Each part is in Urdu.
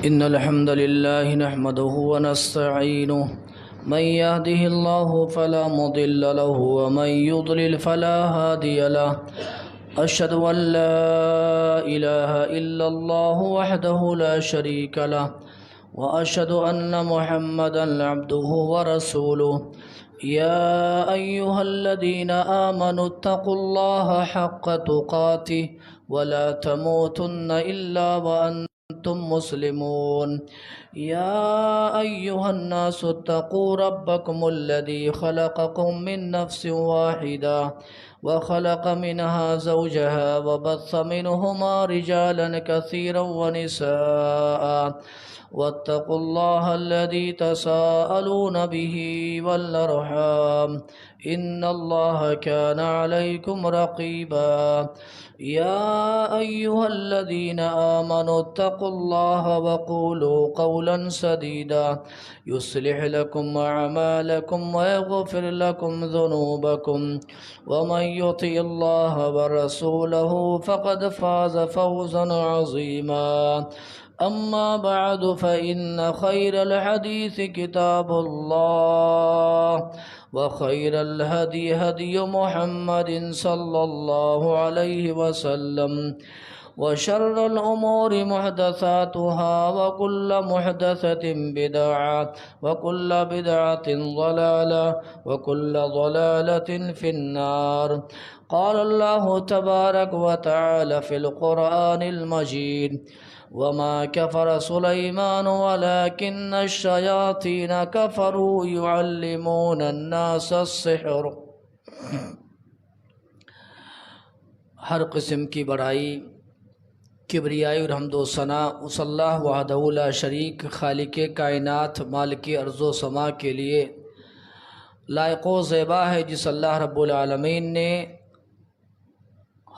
إن الحمد لله نحمده ونستعينه من يهده الله فلا مضل له ومن يضلل فلا هادي له أشهد أن لا إله إلا الله وحده لا شريك له وأشهد أن محمدا عبده ورسوله يا أيها الذين آمنوا اتقوا الله حق تقاته ولا تموتن إلا وأنتم مسلمون يا أيها الناس اتقوا ربكم الذي خلقكم من نفس واحدة وخلق منها زوجها وبث منهما رجالا كثيرا ونساء واتقوا الله الذي تساءلون به والأرحام إن الله كان عليكم رقيبا يا أيها الذين آمنوا اتقوا الله وقولوا قولا سديدا يصلح لكم أعمالكم ويغفر لكم ذنوبكم ومن يطع الله ورسوله فقد فاز فوزا عظيما أما بعد فإن خير الحديث كتاب الله وخير الهدي هدي محمد صلى الله عليه وسلم وشر الأمور محدثاتها وكل محدثة بدعة وكل بدعة ضلالة وكل ضلالة في النار قال الله تبارك وتعالى في القرآن المجيد وما كفر سليمان ولكن الشياطين كفروا يعلمون الناس السحر۔ ہر قسم کی بڑائی، کبریائی اور حمد و ثنا اس اللہ وحدہ لا شریک خالق کائنات مالک ارض و سما کے لیے لائق و زیبا ہے، جس اللہ رب العالمین نے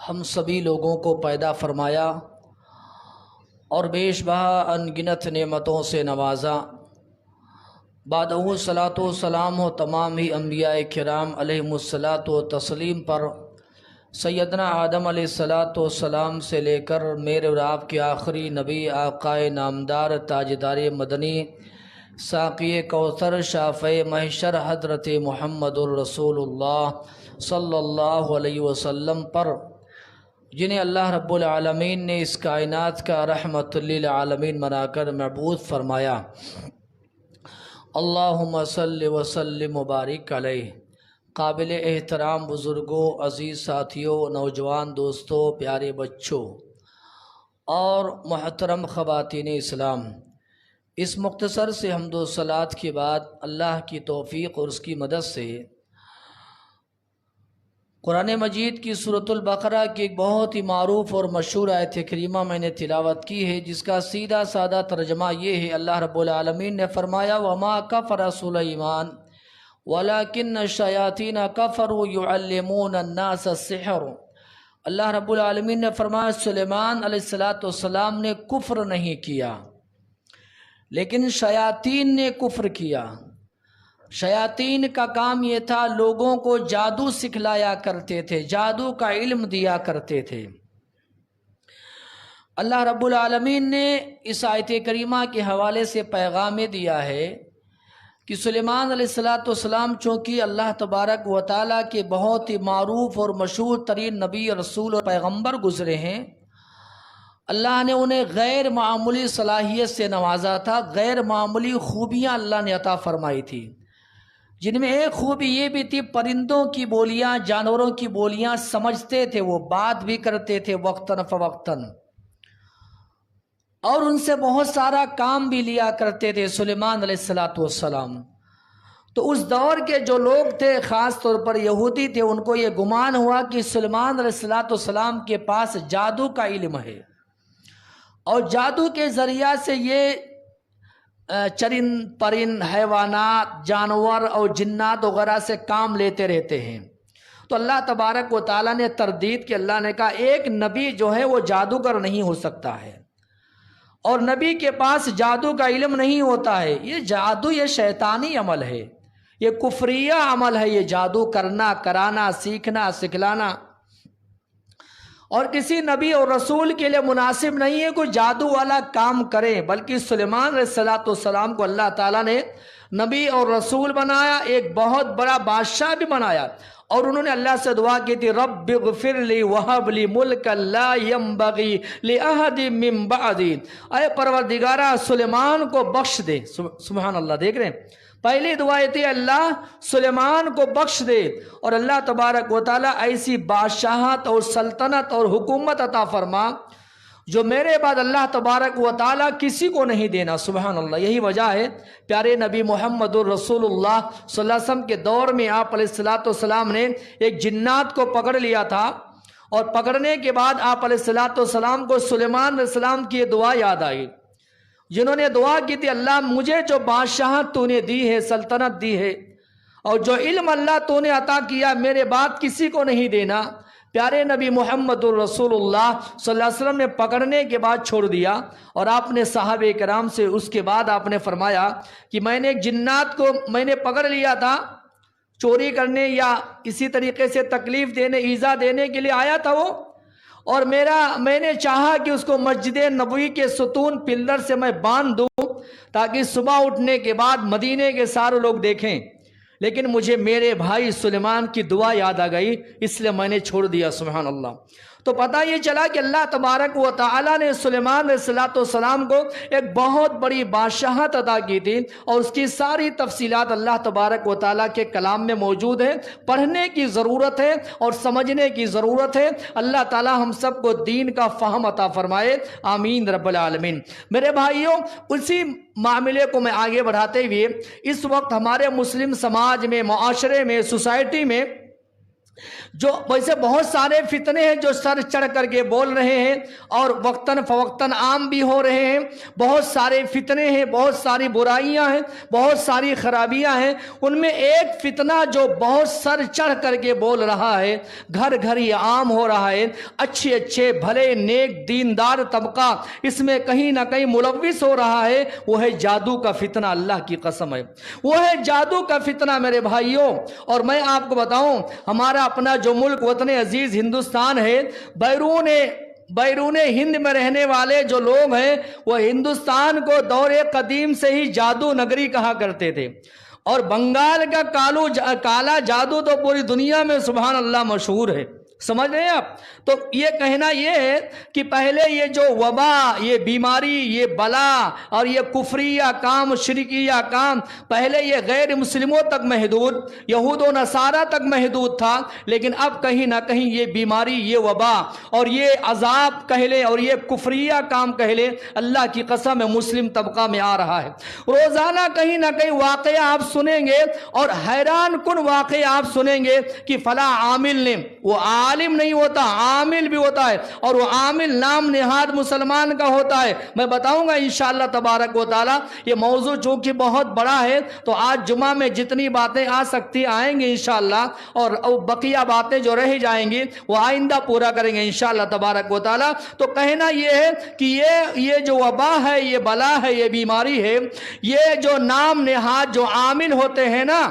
ہم سبھی لوگوں کو پیدا فرمایا اور بیش بہا ان گنت نعمتوں سے نوازا۔ بعدہ صلاۃ و سلام ہو تمام ہی انبیاء کرام علیہم الصلاۃ و تسلیم پر، سیدنا آدم علیہ الصلاۃ والسلام سے لے کر میرے اور آپ کے آخری نبی آقائے نامدار تاجدار مدنی ساقی کوثر شافع محشر حضرت محمد الرسول اللہ صلی اللہ علیہ وسلم پر، جنہیں اللہ رب العالمین نے اس کائنات کا رحمت للعالمین بنا کر مبعوث فرمایا۔ اللہم صلی وسلم مبارک علیہ۔ قابل احترام بزرگوں، عزیز ساتھیوں، نوجوان دوستوں، پیارے بچوں اور محترم خواتین اسلام، اس مختصر سے حمد و صلات کے بعد اللہ کی توفیق اور اس کی مدد سے قرآن مجید کی سورۃ البقرہ کی ایک بہت ہی معروف اور مشہور آیت کریمہ میں نے تلاوت کی ہے، جس کا سیدھا سادہ ترجمہ یہ ہے۔ اللہ رب العالمین نے فرمایا وَمَا كَفَرَ سُلَيْمَانُ وَلَكِنَّ الشَّيَاطِينَ كَفَرُوا يُعَلِّمُونَ النَّاسَ السِّحْرَ۔ اللہ رب العالمین نے فرمایا سلیمان علیہ السلام نے کفر نہیں کیا، لیکن شیاطین نے کفر کیا۔ شیاطین کا کام یہ تھا، لوگوں کو جادو سکھلایا کرتے تھے، جادو کا علم دیا کرتے تھے۔ اللہ رب العالمین نے اس آیت کریمہ کے حوالے سے پیغام دیا ہے کہ سلیمان علیہ السلام چونکہ اللہ تبارک و تعالیٰ کے بہت ہی معروف اور مشہور ترین نبی، رسول اور پیغمبر گزرے ہیں، اللہ نے انہیں غیر معمولی صلاحیت سے نوازا تھا، غیر معمولی خوبیاں اللہ نے عطا فرمائی تھی، جن میں ایک خوبی یہ بھی تھی پرندوں کی بولیاں، جانوروں کی بولیاں سمجھتے تھے، وہ بات بھی کرتے تھے وقتاً فوقتاً، اور ان سے بہت سارا کام بھی لیا کرتے تھے سلیمان علیہ السلام۔ تو اس دور کے جو لوگ تھے، خاص طور پر یہودی تھے، ان کو یہ گمان ہوا کہ سلیمان علیہ السلام کے پاس جادو کا علم ہے، اور جادو کے ذریعہ سے یہ چرند پرند، حیوانات، جانور اور جنات وغیرہ سے کام لیتے رہتے ہیں۔ تو اللہ تبارک و تعالیٰ نے تردید کی، اللہ نے کہا ایک نبی جو ہے وہ جادوگر نہیں ہو سکتا ہے، اور نبی کے پاس جادو کا علم نہیں ہوتا ہے۔ یہ جادو، یہ شیطانی عمل ہے، یہ کفریہ عمل ہے، یہ جادو کرنا، کرانا، سیکھنا، سکھلانا۔ اور کسی نبی اور رسول کے لیے مناسب نہیں ہے کوئی جادو والا کام کرے، بلکہ سلیمان علیہ السلام کو اللہ تعالیٰ نے نبی اور رسول بنایا، ایک بہت بڑا بادشاہ بھی بنایا، اور انہوں نے اللہ سے دعا کی تھی رب اغفر لی وہب لی ملک لا ینبغی لأحد من بعدی، اے پروردگارہ سلیمان کو بخش دے۔ سبحان اللہ، دیکھ رہے ہیں پہلی دعا یہ تھی اللہ سلیمان کو بخش دے، اور اللہ تبارک و تعالیٰ ایسی بادشاہت اور سلطنت اور حکومت عطا فرما جو میرے بعد اللہ تبارک و تعالیٰ کسی کو نہیں دینا۔ سبحان اللہ، یہی وجہ ہے پیارے نبی محمد الرسول اللہ صلی اللہ علیہ وسلم کے دور میں آپ علیہ السلام نے ایک جنات کو پکڑ لیا تھا، اور پکڑنے کے بعد آپ علیہ السلام کو سلیمان علیہ السلام کی یہ دعا یاد آئی، جنہوں نے دعا کی تھی اللہ مجھے جو بادشاہت تو نے دی ہے، سلطنت دی ہے، اور جو علم اللہ تو نے عطا کیا میرے بعد کسی کو نہیں دینا۔ پیارے نبی محمد الرسول اللہ صلی اللہ علیہ وسلم نے پکڑنے کے بعد چھوڑ دیا، اور آپ نے صحابہ کرام سے اس کے بعد آپ نے فرمایا کہ میں نے ایک جنات کو میں نے پکڑ لیا تھا، چوری کرنے یا اسی طریقے سے تکلیف دینے ایذا دینے کے لیے آیا تھا وہ، اور میں نے چاہا کہ اس کو مسجد نبوی کے ستون پلر سے میں باندھ دوں تاکہ صبح اٹھنے کے بعد مدینے کے سارے لوگ دیکھیں، لیکن مجھے میرے بھائی سلیمان کی دعا یاد آ گئی، اس لیے میں نے چھوڑ دیا۔ سبحان اللہ، تو پتہ یہ چلا کہ اللہ تبارک و تعالیٰ نے سلیمان علیہ السلام کو ایک بہت بڑی بادشاہت عطا کی تھی، اور اس کی ساری تفصیلات اللہ تبارک و تعالیٰ کے کلام میں موجود ہے، پڑھنے کی ضرورت ہے اور سمجھنے کی ضرورت ہے۔ اللہ تعالیٰ ہم سب کو دین کا فہم عطا فرمائے، آمین رب العالمین۔ میرے بھائیوں، اسی معاملے کو میں آگے بڑھاتے ہوئے اس وقت ہمارے مسلم سماج میں، معاشرے میں، سوسائٹی میں جو ویسے بہت سارے فتنے ہیں جو سر چڑھ کر کے بول رہے ہیں اور وقتاً فوقتاً عام بھی ہو رہے ہیں، بہت سارے فتنے ہیں، بہت ساری برائیاں ہیں، بہت ساری خرابیاں ہیں۔ ان میں ایک فتنہ جو بہت سر چڑھ کر کے بول رہا ہے، گھر گھر یہ عام ہو رہا ہے، اچھے بھلے نیک دیندار طبقہ اس میں کہیں نہ کہیں ملوث ہو رہا ہے، وہ ہے جادو کا فتنہ۔ اللہ کی قسم ہے وہ ہے جادو کا فتنہ میرے بھائیوں۔ اور میں آپ کو بتاؤں، ہمارا اپنا جو ملک وطن عزیز ہندوستان ہے، بیرون ہند میں رہنے والے جو لوگ ہیں وہ ہندوستان کو دور قدیم سے ہی جادو نگری کہا کرتے تھے، اور بنگال کا کالا جادو تو پوری دنیا میں سبحان اللہ مشہور ہے۔ سمجھ رہے ہیں آپ؟ تو یہ کہنا یہ ہے کہ پہلے یہ جو وبا، یہ بیماری، یہ بلا اور یہ کفریہ کام، شرکیہ کام، پہلے یہ غیر مسلموں تک محدود، یہود و نصارہ تک محدود تھا، لیکن اب کہیں نہ کہیں یہ بیماری، یہ وبا اور یہ عذاب کہہ لیں اور یہ کفریہ کام کہہ لیں، اللہ کی قسم ہے مسلم طبقہ میں آ رہا ہے۔ روزانہ کہیں نہ کہیں واقعہ آپ سنیں گے، اور حیران کن واقعہ آپ سنیں گے کہ فلاں عامل نے، وہ عالم نہیں ہوتا، عامل بھی ہوتا ہے، اور وہ عامل نام نہاد مسلمان کا ہوتا ہے۔ میں بتاؤں گا انشاءاللہ تبارک و تعالی، یہ موضوع چونکہ بہت بڑا ہے تو آج جمعہ میں جتنی باتیں آ سکتی آئیں گے انشاءاللہ، اور بقیہ باتیں جو رہ جائیں گی وہ آئندہ پورا کریں گے انشاءاللہ تبارک و تعالی۔ تو کہنا یہ ہے کہ یہ جو وبا ہے، یہ بلا ہے، یہ بیماری ہے، یہ جو نام نہاد جو عامل ہوتے ہیں نا،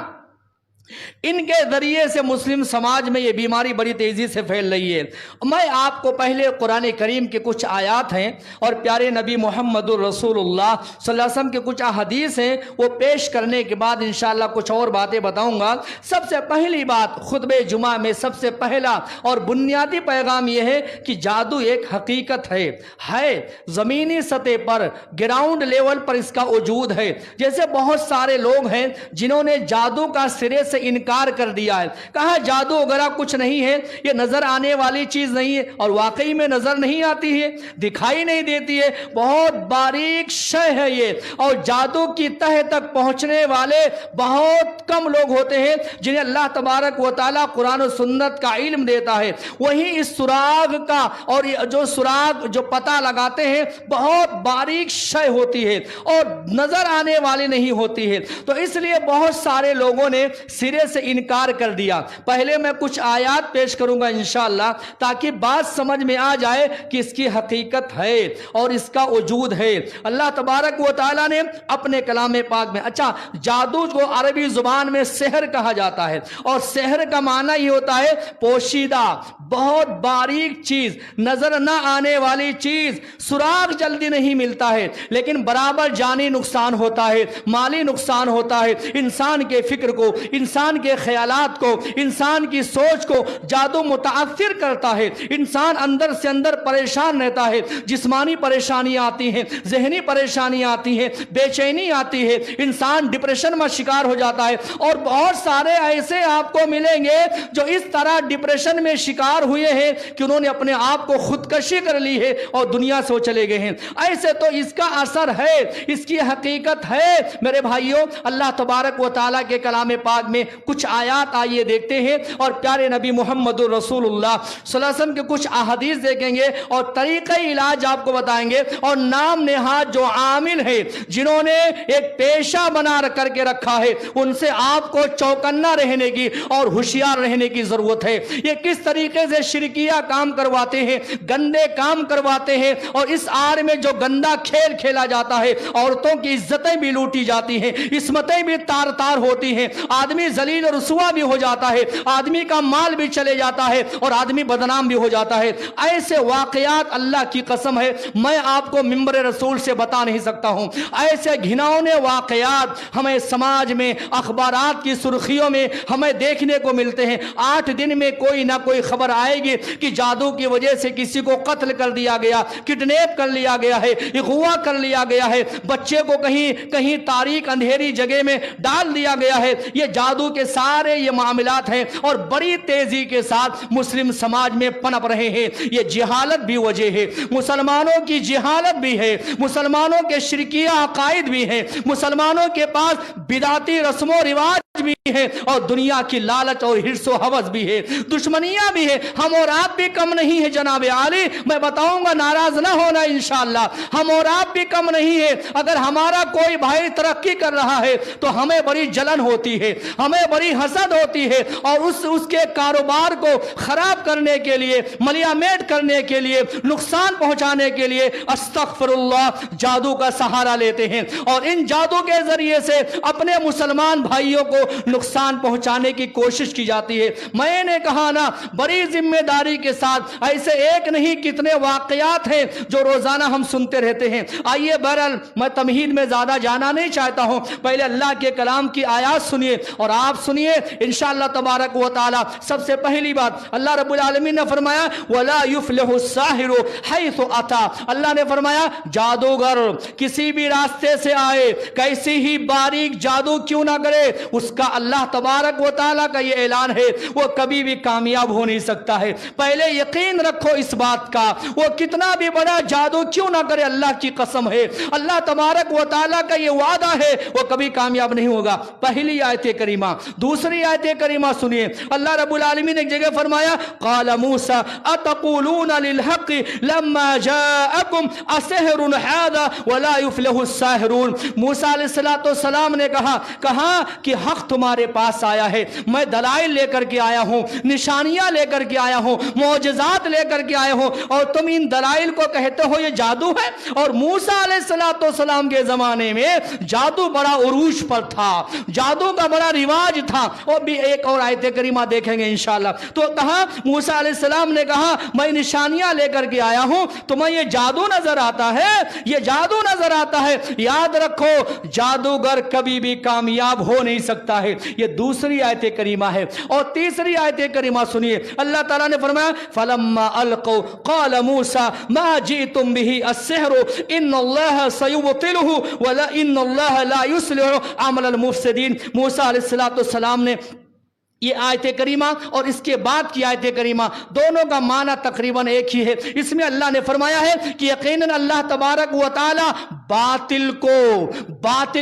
ان کے ذریعے سے مسلم سماج میں یہ بیماری بڑی تیزی سے پھیل رہی ہے۔ میں آپ کو پہلے قرآن کریم کے کچھ آیات ہیں اور پیارے نبی محمد الرسول اللہ صلی اللہ علیہ وسلم کے کچھ احادیث ہیں، وہ پیش کرنے کے بعد انشاءاللہ کچھ اور باتیں بتاؤں گا۔ سب سے پہلی بات، خطبہ جمعہ میں سب سے پہلا اور بنیادی پیغام یہ ہے کہ جادو ایک حقیقت ہے زمینی سطح پر، گراؤنڈ لیول پر اس کا وجود ہے۔ جیسے بہت سارے لوگ ہیں جنہوں نے جادو کا سرے سے انکار کر دیا ہے، کہا جادو وغیرہ کچھ نہیں ہے، یہ نظر آنے والی چیز نہیں ہے، اور واقعی میں نظر نہیں آتی ہے، دکھائی نہیں دیتی ہے، بہت باریک شے ہے یہ، اور جادو کی تہ تک پہنچنے والے بہت کم لوگ ہوتے ہیں جنہیں اللہ تبارک و تعالیٰ قرآن و سنت کا علم دیتا ہے۔ وہیں اس سراغ کا اور جو سراغ جو پتہ لگاتے ہیں بہت باریک شے ہوتی ہے اور نظر آنے والی نہیں ہوتی ہے۔ تو اس لیے بہت سارے لوگوں نے سرے سے انکار کر دیا۔ پہلے میں کچھ آیات پیش کروں گا انشاءاللہ تاکہ بات سمجھ میں آ جائے کہ اس کی حقیقت ہے اور اس کا وجود ہے۔ اللہ تبارک و تعالیٰ نے اپنے کلام پاک میں، اچھا جادو کو عربی زبان میں سحر کہا جاتا ہے، اور سحر کا معنی یہ ہوتا ہے پوشیدہ، بہت باریک چیز، نظر نہ آنے والی چیز، سراغ جلدی نہیں ملتا ہے لیکن برابر جانی نقصان ہوتا ہے، مالی نقصان ہوتا ہے، انسان کے فکر کو، انسان کے خیالات کو، انسان کی سوچ کو جادو متاثر کرتا ہے، انسان اندر سے اندر پریشان رہتا ہے، جسمانی پریشانیاں آتی ہیں، ذہنی پریشانیاں آتی ہیں، بے چینی آتی ہے، انسان ڈپریشن میں شکار ہو جاتا ہے، اور بہت سارے ایسے آپ کو ملیں گے جو اس طرح ڈپریشن میں شکار ہوئے ہیں کہ انہوں نے اپنے آپ کو خودکشی کر لی ہے اور دنیا سے چلے گئے ہیں۔ ایسے تو اس کا اثر ہے، اس کی حقیقت ہے میرے بھائیوں۔ اللہ تبارک و تعالیٰ کے کلام پاک میں کچھ آیات آئیے دیکھتے ہیں، اور پیارے نبی محمد رسول اللہ صلی اللہ علیہ وسلم کے کچھ احادیث دیکھیں گے اور طریقہ علاج آپ کو بتائیں گے، اور نام نہاد جو عامل ہے جنہوں نے ایک پیشہ بنا کر کے رکھا ہے ان سے آپ کو چوکنا رہنے کی اور ہوشیار رہنے کی ضرورت ہے۔ یہ کس طریقے سے شرکیہ کام کرواتے ہیں، گندے کام کرواتے ہیں، اور اس آڑ میں جو گندا کھیل کھیلا جاتا ہے، عورتوں کی عزتیں بھی لوٹی جاتی ہیں، عصمتیں بھی تار تار ہوتی ہیں، آدمی ذلیل و رسوا بھی ہو جاتا ہے، آدمی کا مال بھی چلے جاتا ہے اور آدمی بدنام بھی ہو جاتا ہے۔ ایسے واقعات اللہ کی قسم ہے میں آپ کو منبر رسول سے بتا نہیں سکتا ہوں۔ ایسے گھناؤنے واقعات ہمیں سماج میں، اخبارات کی سرخیوں میں ہمیں دیکھنے کو ملتے ہیں۔ 8 دن میں کوئی نہ کوئی خبر آئے گی کہ جادو کی وجہ سے کسی کو قتل کر دیا گیا، کڈنیپ کر لیا گیا ہے، اغوا کر لیا گیا ہے، بچے کو کہیں تاریک اندھیری جگہ میں ڈال دیا گیا ہے۔ یہ جادو کے سارے یہ معاملات ہیں اور بڑی تیزی کے ساتھ مسلم سماج میں پنپ رہے ہیں۔ یہ جہالت بھی وجہ ہے، مسلمانوں کی جہالت بھی ہے، مسلمانوں کے شرکیہ عقائد بھی ہیں، مسلمانوں کے پاس بدعتی رسم و رواج بھی ہے، اور دنیا کی لالچ اور حرص و ہوس بھی ہے، دشمنیاں بھی ہے۔ ہم اور آپ بھی کم نہیں ہے جناب عالی، میں بتاؤں گا ناراض نہ ہونا انشاءاللہ، ہم اور آپ بھی کم نہیں ہے۔ اگر ہمارا کوئی بھائی ترقی کر رہا ہے تو ہمیں بڑی جلن ہوتی ہے، ہمیں بڑی حسد ہوتی ہے، اور اس کے کاروبار کو خراب کرنے کے لیے، ملیامیٹ کرنے کے لیے، نقصان پہنچانے کے لیے استغفر اللہ جادو کا سہارا لیتے ہیں، اور ان جادو کے ذریعے سے اپنے مسلمان بھائیوں کو نقصان پہنچانے کی کوشش کی جاتی ہے۔ میں نے کہا نا بڑی ذمہ داری کے ساتھ ایسے ایک نہیں کتنے واقعات ہیں جو روزانہ ہم سنتے رہتے ہیں۔ آئیے بہرحال میں تمہید میں زیادہ جانا نہیں چاہتا ہوں، پہلے اللہ کے کلام کی آیات سنیے اور آپ سنیے انشاءاللہ تبارک و تعالی۔ سب سے پہلی بات اللہ رب العالمین نے فرمایا وَلَا يُفْلِحُ السَّاحِرُ حَيْثُ أَتَى، اللہ نے فرمایا جادوگر کسی بھی راستے سے آئے، کیسی ہی باریک جادو کیوں نہ کرے، اس کا اللہ تبارک و تعالیٰ کا یہ اعلان ہے وہ کبھی بھی کامیاب ہو نہیں سکتا ہے۔ پہلے یقین رکھو اس بات کا، وہ کتنا بھی بڑا جادو کیوں نہ کرے، اللہ کی قسم ہے، اللہ تبارک و تعالیٰ کا یہ وعدہ ہے وہ کبھی کامیاب نہیں ہوگا۔ پہلی آیت کریمہ۔ دوسری آیت کریمہ سنیے، اللہ رب العالمین نے ایک جگہ فرمایا قال موسیٰ اتقولون للحق لما جاءکم اسحر هذا ولا يفلح الساحرون، موسیٰ علیہ السلام نے کہا کہ حق تمہارے پاس آیا ہے، میں دلائل لے کر کے آیا ہوں، نشانیاں لے کر کے آیا ہوں، معجزات لے کر کے آیا ہوں، اور تم ان دلائل کو کہتے ہو یہ جادو ہے۔ اور موسیٰ علیہ السلام کے زمانے میں جادو بڑا عروج پر تھا، جادو کا بڑا رواج تھا۔ اور بھی ایک اور آیت کریمہ دیکھیں گے انشاءاللہ۔ تو کہا موسیٰ علیہ السلام نے کہا میں نشانیاں لے کر کے آیا ہوں، تمہیں یہ جادو نظر آتا ہے، یہ جادو نظر آتا ہے، یاد رکھو جادوگر کبھی بھی کامیاب ہو نہیں سکتا ہے۔ یہ دوسری آیت کریمہ ہے۔ اور تیسری آیت کریمہ سنیے، اللہ تعالیٰ نے فرمایا فَلَمَّا أَلْقَوْا قَالَ مُوسَى مَا جِئْتُمْ بِهِ السِّحْرُ إِنَّ اللَّهَ سَيُبْطِلُهُ وَإِنَّ اللَّهَ لَا يُصْلِحُ عَمَلَ الْمُفْسِدِينَ۔ موسیٰ علیہ السلام نے یہ آیت کریمہ اور اس کے بعد کی آیت کریمہ دونوں کا معنی تقریباً ایک ہی ہے۔ اس میں اللہ نے فرمایا ہے کہ یقیناً اللہ تبارک و تعالی باطل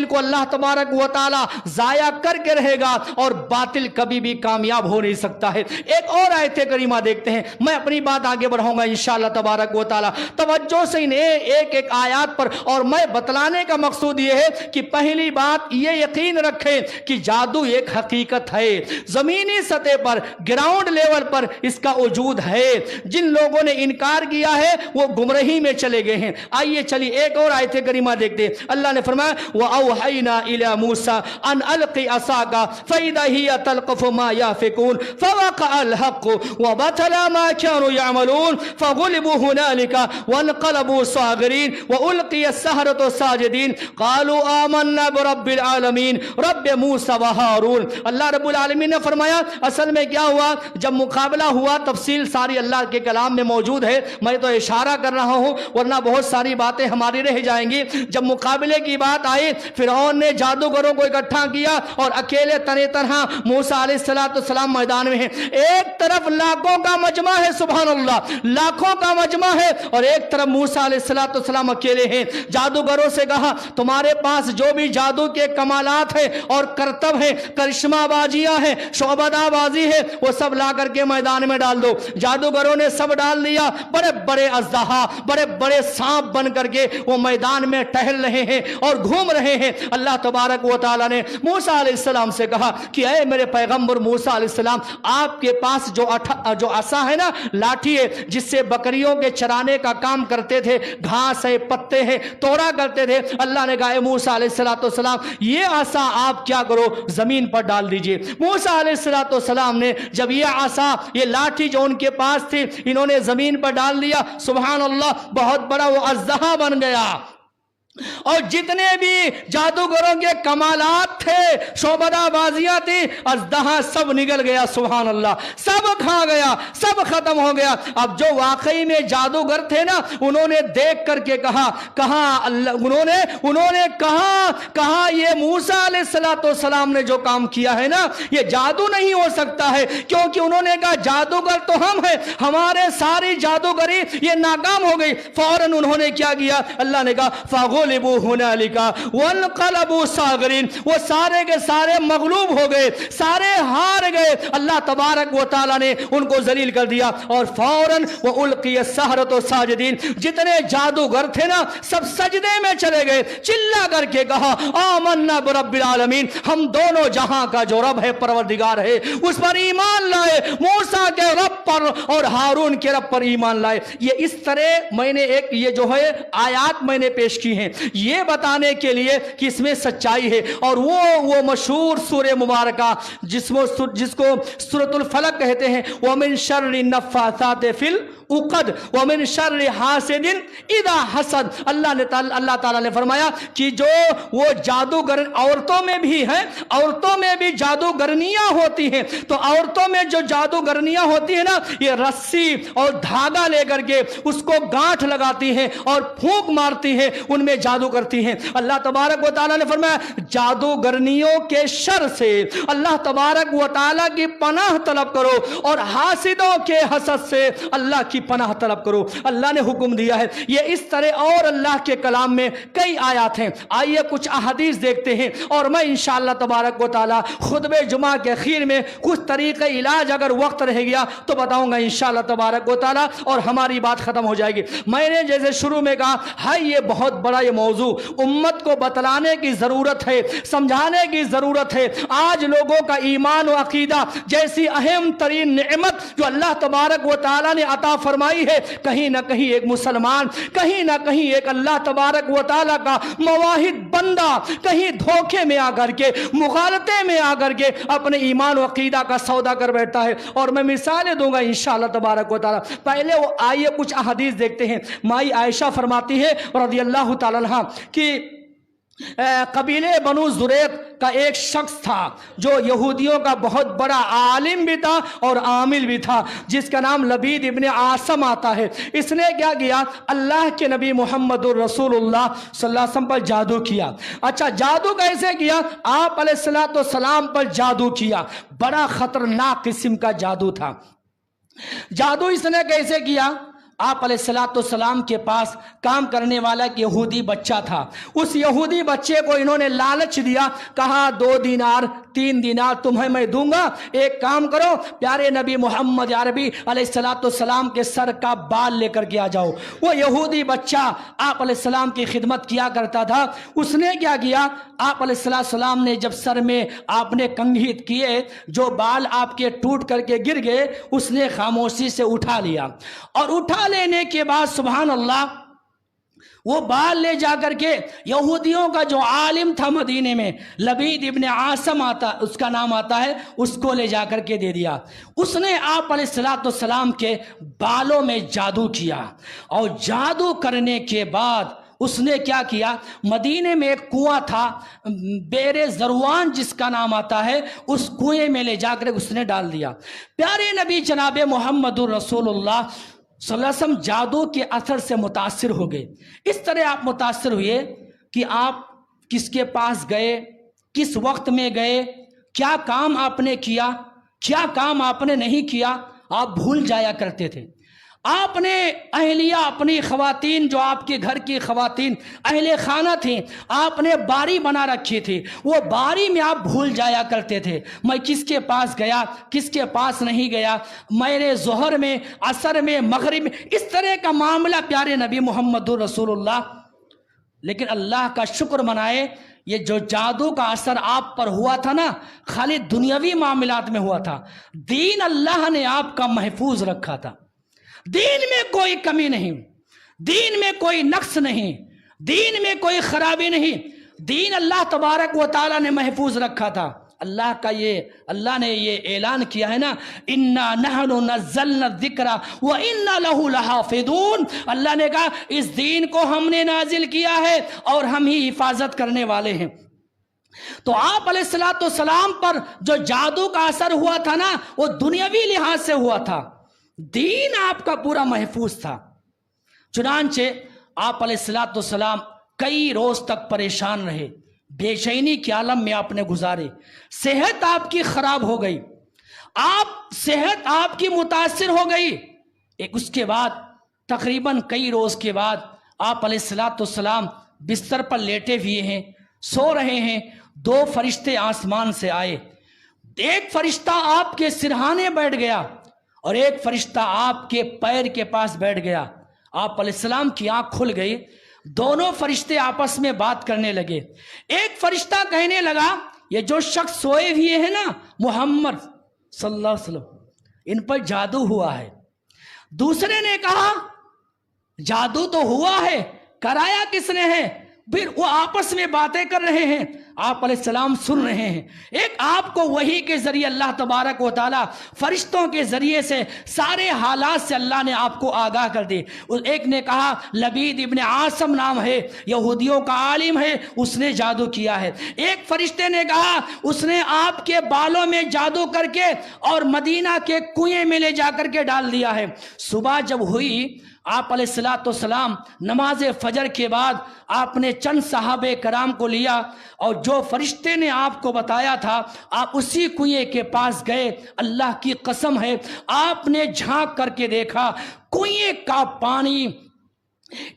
کو اللہ تبارک و تعالی ضائع کر کے رہے گا، اور باطل کبھی بھی کامیاب ہو نہیں سکتا ہے۔ ایک اور آیت کریمہ دیکھتے ہیں، میں اپنی بات آگے بڑھاؤں گا انشاءاللہ تبارک و تعالی۔ توجہ سے ان ایک ایک آیات پر، اور میں بتلانے کا مقصود یہ ہے کہ پہلی بات یہ یقین رکھیں کہ جادو ایک حقیقت ہے، زمینی سطح پر، گراؤنڈ لیول پر اس کا وجود ہے۔ جن لوگوں نے انکار کیا ہے وہ گمراہی میں چلے گئے ہیں۔ آئیے چلیے ایک اور آیت کریمہ دیکھتے ہیں۔ اللہ نے فرمایا وَأَوْحَيْنَا إِلَى مُوسَىٰ أَنْ أَلْقِ عَصَاكَ فَإِذَا هِيَ تَلْقَفُ مَا يَأْفِكُونَ فَوَقَعَ الْحَقُّ وَبَطَلَ مَا كَانُوا يَعْمَلُونَ فَغُلِبُوا هُنَالِكَ وَانقَلَبُوا صَاغِرِينَ وَأُلْقِيَ السَّحَرَةُ سَاجِدِينَ قَالُوا آمَنَّا بِرَبِّ الْعَالَمِينَ رَبِّ مُوسَىٰ وَهَارُونَ۔ اللہ رب العالمین نے فرمایا اصل میں کیا ہوا جب مقابلہ ہوا، تفصیل ساری اللہ کے کلام میں موجود ہے، میں تو اشارہ کر رہا ہوں ورنہ بہت ساری باتیں ہماری رہ جائیں گی۔ جب مقابلے کی بات آئی، فرعون نے جادوگروں کو اکٹھا کیا اور اکیلے تنہا موسیٰ علیہ السلام میدان میں ہیں۔ ایک طرف لاکھوں کا مجمع ہے، سبحان اللہ، لاکھوں کا مجمع ہے، اور ایک طرف موسیٰ علیہ السلام اکیلے ہیں۔ جادوگروں سے کہا تمہارے پاس جو بھی جادو کے کمالات ہیں اور کرتب ہیں، کرشمہ بازیاں ہیں، شعبدہ بازی ہے، وہ سب لا کر کے میدان میں ڈال دو۔ جادوگروں نے سب ڈال دیا، بڑے بڑے اژدہا، بڑے بڑے سانپ بن کر کے وہ میدان میں ٹہل رہے ہیں اور گھوم رہے ہیں۔ اللہ تبارک و تعالی نے موسیٰ علیہ السلام سے کہا کہ اے میرے پیغمبر موسیٰ علیہ السلام، آپ کے پاس جو عصا ہے نا، لاٹھی ہے جس سے بکریوں کے چرانے کا کام کرتے تھے، گھاس ہے، پتے ہیں، توڑا کرتے تھے۔ اللہ نے کہا اے موسیٰ علیہ السلام یہ عصا آپ کیا کرو، زمین پر ڈال دیجئے۔ موسیٰ علیہ السلام نے جب یہ عصا، یہ لاٹھی جو ان کے پاس تھی، انہوں نے زمین پر ڈال دیا، سبحان اللہ، بہت بڑا وہ اژدہا بن گیا، اور جتنے بھی جادوگروں کے کمالات تھے، شعبدہ بازیاں تھی، اژدہا سب نگل گیا، سبحان اللہ، سب کھا گیا، سب ختم ہو گیا۔ اب جو واقعی میں جادوگر تھے نا، انہوں نے دیکھ کر کے انہوں نے کہا یہ موسیٰ علیہ السلام نے جو کام کیا ہے نا، یہ جادو نہیں ہو سکتا ہے، کیونکہ انہوں نے کہا جادوگر تو ہم ہیں، ہمارے ساری جادوگری یہ ناکام ہو گئی۔ فوراً انہوں نے کیا کیا، اللہ نے کہا فَغُلِبُوا هُنَالِكَ وَانقَلَبُوا صَاغِرِينَ، وہ سارے کے سارے مغلوب ہو گئے، سارے ہار گئے۔ اللہ تبارک و تعالی نے ان کو ذلیل کر دیا، اور فوراً وَأُلْقِيَ السَّحَرَةُ سَاجِدِينَ، جتنے جادوگر تھے نا سب سجدے میں چلے گئے، چلا کر کے کہا آمنا برب العالمین، ہم دونوں جہاں کا جو رب ہے، پروردگار ہے، اس پر ایمان لائے، موسیٰ کے رب پر اور ہارون کے رب پر ایمان لائے۔ یہ اس طرح میں نے یہ جو ہے آیات میں نے پیش کی ہیں، یہ بتانے کے لیے کہ اس میں سچائی ہے۔ اور وہ مشہور سورہ مبارکہ جس کو سورۃ الفلق کہتے ہیں، وَمِن شَرِّ النَّفَّاثَاتِ فِی العقد وَمِن شَرِّ حَاسِدٍ اِذَا حَسَدَ، اللہ تعالیٰ نے فرمایا کہ جو وہ جادوگر عورتوں میں بھی ہیں، عورتوں میں بھی جادوگرنیاں ہوتی ہیں، تو عورتوں میں جو جادوگرنیاں ہوتی ہیں نا، یہ رسی اور دھاگا لے کر کے اس کو گانٹھ لگاتی ہیں اور پھونک مارتی ہیں، ان میں جادو کرتی ہیں۔ اللہ تبارک و تعالیٰ نے فرمایا جادوگرنیوں کے شر سے اللہ تبارک و تعالیٰ کی پناہ طلب کرو، اور حاسدوں کے حسد سے اللہ کی پناہ طلب کرو، اللہ نے حکم دیا ہے۔ یہ اس طرح اور اللہ کے کلام میں کئی آیات ہیں۔ آئیے کچھ احادیث دیکھتے ہیں، اور میں انشاءاللہ تبارک و تعالیٰ خطبہ جمعہ کے اخیر میں کچھ طریقہ علاج اگر وقت رہ گیا تو بتاؤں گا انشاءاللہ تبارک و تعالیٰ، اور ہماری بات ختم ہو جائے گی۔ میں نے جیسے شروع میں کہا ہے، یہ بہت بڑا یہ موضوع امت کو بتلانے کی ضرورت ہے، سمجھانے کی ضرورت ہے۔ آج لوگوں کا ایمان و عقیدہ جیسی اہم ترین نعمت جو اللہ تبارک و تعالیٰ نے عطا فرمائی ہے، کہیں نہ کہیں ایک مسلمان، کہیں نہ کہیں ایک اللہ تبارک و تعالیٰ کا مواحد بندہ کہیں دھوکے میں آ کر کے، مغالطے میں آ کر کے اپنے ایمان و عقیدہ کا سودا کر بیٹھتا ہے۔ اور میں مثالیں دوں گا انشاءاللہ تبارک و تعالیٰ۔ پہلے وہ آئیے کچھ احادیث دیکھتے ہیں۔ مائی عائشہ فرماتی ہے رضی اللہ تعالیٰ عنہا کہ قبیلے بنو زریق کا ایک شخص تھا جو یہودیوں کا بہت بڑا عالم بھی تھا اور عامل بھی تھا، جس کا نام لبید ابن عاصم آتا ہے۔ اس نے کیا کیا؟ اللہ کے نبی محمد الرسول اللہ صلی اللہ علیہ وسلم پر جادو کیا۔ اچھا، جادو کیسے کیا؟ آپ علیہ السلام پر جادو کیا۔ بڑا خطرناک قسم کا جادو تھا۔ جادو اس نے کیسے کیا؟ آپ علیہ السلام کے پاس کام کرنے والا ایک یہودی بچہ تھا۔ اس یہودی بچے کو انہوں نے لالچ دیا، کہا 2 دینار 3 دینار تمہیں میں دوں گا، ایک کام کرو، پیارے نبی محمد عربی علیہ السلام کے سر کا بال لے کر کے آ جاؤ۔ وہ یہودی بچہ آپ علیہ السلام کی خدمت کیا کرتا تھا۔ اس نے کیا کیا؟ آپ علیہ السلام نے جب سر میں آپ نے کنگھیت کیے، جو بال آپ کے ٹوٹ کر کے گر گئے، اس نے خاموشی سے اٹھا لیا، اور اٹھا لینے کے بعد سبحان اللہ وہ بال لے جا کر کے یہودیوں کا جو عالم تھا مدینے میں، لبید ابن عاصم اس کا نام آتا ہے، اس کو لے جا کر کے دے دیا۔ اس نے آپ علیہ السلام کے بالوں میں جادو کیا، اور جادو کرنے کے بعد اس نے کیا کیا؟ مدینے میں ایک کنواں تھا، بیر زروان جس کا نام آتا ہے، اس کنویں میں لے جا کر اس نے ڈال دیا۔ پیارے نبی جناب محمد الرسول اللہ صلی اللہ علیہ وسلم جادو کے اثر سے متاثر ہو گئے۔ اس طرح آپ متاثر ہوئے کہ آپ کس کے پاس گئے، کس وقت میں گئے، کیا کام آپ نے کیا، کیا کام آپ نے نہیں کیا، آپ بھول جایا کرتے تھے۔ آپ نے اہلیہ، اپنی خواتین، جو آپ کے گھر کی خواتین اہل خانہ تھیں، آپ نے باری بنا رکھی تھی، وہ باری میں آپ بھول جایا کرتے تھے، میں کس کے پاس گیا، کس کے پاس نہیں گیا، میں نے ظہر میں، عصر میں، مغرب میں، اس طرح کا معاملہ پیارے نبی محمد رسول اللہ۔ لیکن اللہ کا شکر منائے، یہ جو جادو کا اثر آپ پر ہوا تھا نا، خالی دنیاوی معاملات میں ہوا تھا، دین اللہ نے آپ کا محفوظ رکھا تھا۔ دین میں کوئی کمی نہیں، دین میں کوئی نقص نہیں، دین میں کوئی خرابی نہیں، دین اللہ تبارک و تعالی نے محفوظ رکھا تھا۔ اللہ نے یہ اعلان کیا ہے نا، اِنَّا نَحْنُ نَزَّلْنَا الذِّكْرَ وَإِنَّا لَهُ لَحَافِظُونَ۔ اللہ نے کہا اس دین کو ہم نے نازل کیا ہے اور ہم ہی حفاظت کرنے والے ہیں۔ تو آپ علیہ السلام پر جو جادو کا اثر ہوا تھا نا، وہ دنیاوی لحاظ سے ہوا تھا، دین آپ کا پورا محفوظ تھا۔ چنانچہ آپ علیہ السلام کئی روز تک پریشان رہے، بے چینی کے عالم میں آپ نے گزارے، صحت آپ کی خراب ہو گئی، صحت آپ کی متاثر ہو گئی۔ اس کے بعد تقریباً کئی روز کے بعد آپ علیہ السلام بستر پر لیٹے ہوئے ہیں، سو رہے ہیں، 2 فرشتے آسمان سے آئے۔ ایک فرشتہ آپ کے سرہانے بیٹھ گیا اور ایک فرشتہ آپ کے پیر کے پاس بیٹھ گیا۔ آپ علیہ السلام کی آنکھ کھل گئی، دونوں فرشتے آپس میں بات کرنے لگے۔ ایک فرشتہ کہنے لگا، یہ جو شخص سوئے ہوئے ہیں نا، محمد صلی اللہ علیہ وسلم، ان پر جادو ہوا ہے۔ دوسرے نے کہا جادو تو ہوا ہے، کرایا کس نے ہے؟ پھر وہ آپس میں باتیں کر رہے ہیں، آپ علیہ السلام سن رہے ہیں۔ ایک آپ کو وحی کے ذریعے اللہ تبارک و تعالی فرشتوں کے ذریعے سے سارے حالات سے اللہ نے آپ کو آگاہ کر دی۔ ایک نے کہا لبید ابن عاصم نام ہے، یہودیوں کا عالم ہے، اس نے جادو کیا ہے۔ ایک فرشتے نے کہا اس نے آپ کے بالوں میں جادو کر کے اور مدینہ کے کنویں میں لے جا کر کے ڈال دیا ہے۔ صبح جب ہوئی، آپ علیہ السلام نماز فجر کے بعد آپ نے چند صحابہ کرام کو لیا، اور جو فرشتے نے آپ کو بتایا تھا آپ اسی کنویں کے پاس گئے۔ اللہ کی قسم ہے، آپ نے جھانک کر کے دیکھا کنویں کا پانی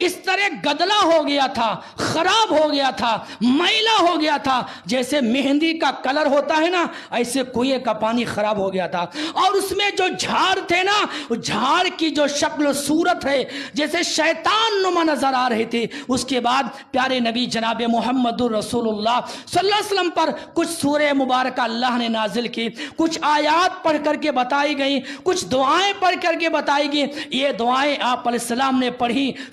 اس طرح گدلا ہو گیا تھا، خراب ہو گیا تھا، میلا ہو گیا تھا، جیسے مہندی کا کلر ہوتا ہے نا، ایسے کنویں کا پانی خراب ہو گیا تھا۔ اور اس میں جو جھاڑ تھے نا، جھاڑ کی جو شکل و صورت ہے جیسے شیطان نما نظر آ رہی تھی۔ اس کے بعد پیارے نبی جناب محمد الرسول اللہ صلی اللہ علیہ وسلم پر کچھ سورہ مبارکہ اللہ نے نازل کی، کچھ آیات پڑھ کر کے بتائی گئی، کچھ دعائیں پڑھ کر کے بتائی گئی۔ یہ دعائیں آپ علیہ السلام نے پڑھی،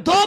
2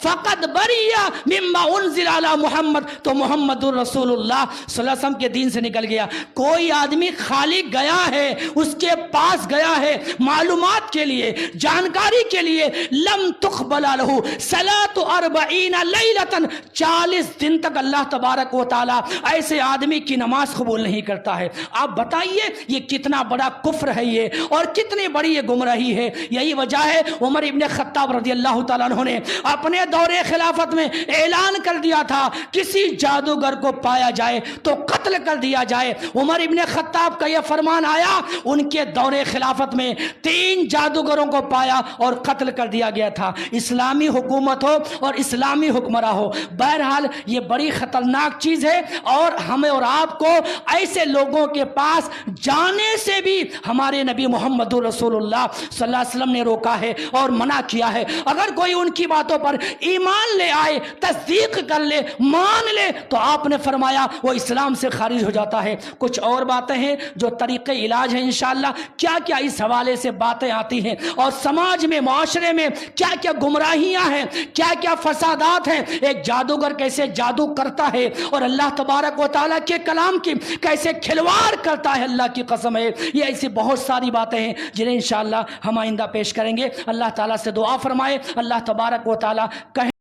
فقط بریہ مما انزل علی محمد، تو محمد الرسول اللہ صلی اللہ علیہ وسلم کے دین سے نکل گیا۔ کوئی آدمی خالی گیا ہے، اس کے پاس گیا ہے معلومات کے لیے، جانکاری کے لیے، لم تقبل لہ صلاۃ 40 لیلۃ، 40 دن تک اللہ تبارک و تعالی ایسے آدمی کی نماز قبول نہیں کرتا ہے۔ آپ بتائیے یہ کتنا بڑا کفر ہے یہ، اور کتنی بڑی یہ گمراہی ہے۔ یہی وجہ ہے عمر ابن خطاب رضی اللہ تعالیٰ عنہ نے اپنے دور خلافت میں اعلان کر دیا تھا کسی جادوگر کو پایا جائے تو قتل کر دیا جائے۔ عمر ابن خطاب کا یہ فرمان آیا، ان کے دور خلافت میں 3 جادوگروں کو پایا اور قتل کر دیا گیا تھا۔ اسلامی حکومت ہو اور اسلامی حکمراں ہو، بہرحال یہ بڑی خطرناک چیز ہے، اور ہمیں اور آپ کو ایسے لوگوں کے پاس جانے سے بھی ہمارے نبی محمد رسول اللہ صلی اللہ علیہ وسلم نے روکا ہے اور منع کیا ہے۔ اگر کوئی ان کی باتوں پر ایمان لے آئے، تصدیق کر لے، مان لے، تو آپ نے فرمایا وہ اسلام سے خارج ہو جاتا ہے۔ کچھ اور باتیں ہیں جو طریقے علاج ہیں انشاءاللہ، کیا کیا اس حوالے سے باتیں آتی ہیں، اور سماج میں، معاشرے میں کیا کیا گمراہیاں ہیں، کیا کیا فسادات ہیں، ایک جادوگر کیسے جادو کرتا ہے اور اللہ تبارک و تعالیٰ کے کلام کی کیسے کھلواڑ کرتا ہے، اللہ کی قسم ہے۔ یہ ایسی بہت ساری باتیں ہیں جنہیں انشاءاللہ ہم آئندہ پیش کریں گے۔ اللہ تعالیٰ سے دعا فرمائے اللہ تبارک و تعالیٰ کہے